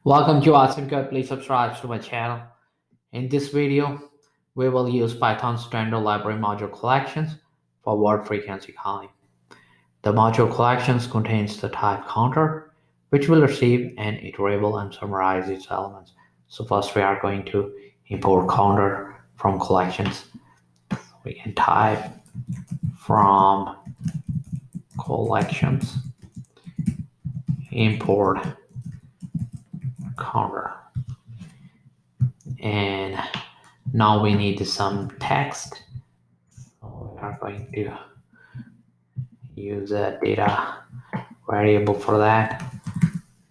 Welcome to Asyncode. Please subscribe to my channel. In this video, we will use Python standard library module collections for word frequency counting. The module collections contains the type counter, which will receive an iterable and summarize its elements. So first we are going to import counter from collections. We can type from collections import counter. And now we need some text. So we are going to use a data variable for that.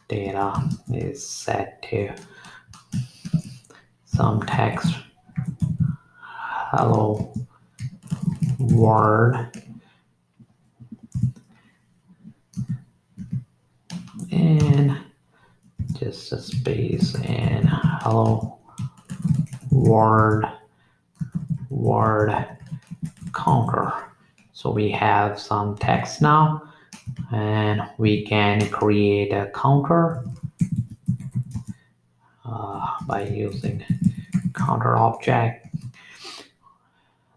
Data is set to some text. Hello world. And just a space and hello world counter. So we have some text now, and we can create a counter by using counter object.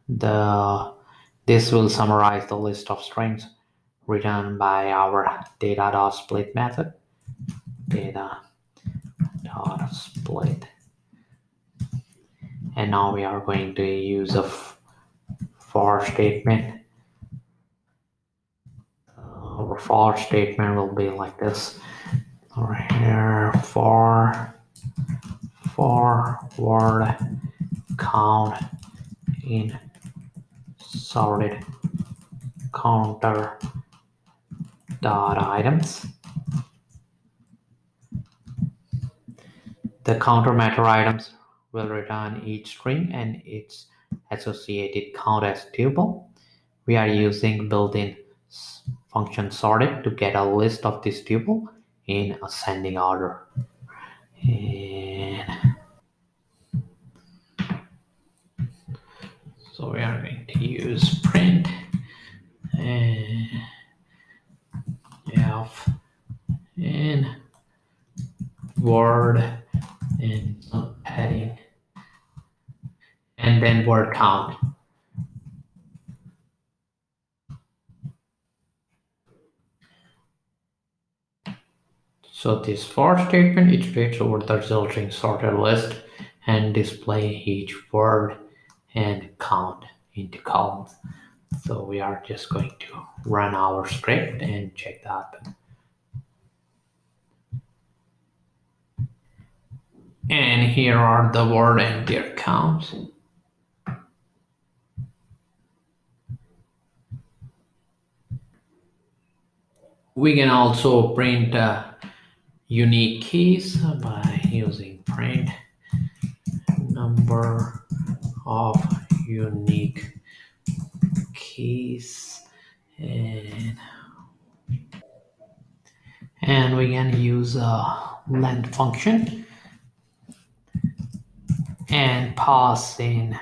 This will summarize the list of strings written by our data.split method. Data.split. And now we are going to use a for statement. Our for statement will be like this. Right here, for word count in sorted counter dot items. The counter method items will return each string and its associated count as tuple. We are using built-in function sorted to get a list of this tuple in ascending order. And so we are going to use print and f and word and some padding and then word count. So this for statement iterates over the resulting sorted list and display each word and count into columns. So we are just going to run our script and check that. And here are the word and their counts. We can also print unique keys by using print number of unique keys, and we can use a length function and pass in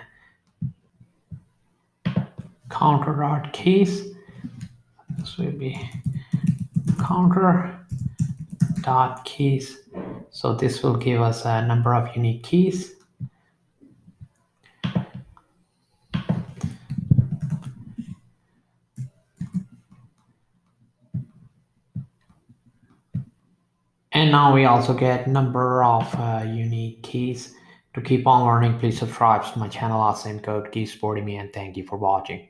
counter dot keys. This will be counter dot keys. So this will give us a number of unique keys. And now we also get number of unique keys. To keep on learning, please subscribe to my channel, Asyncode. Keep supporting me, and thank you for watching.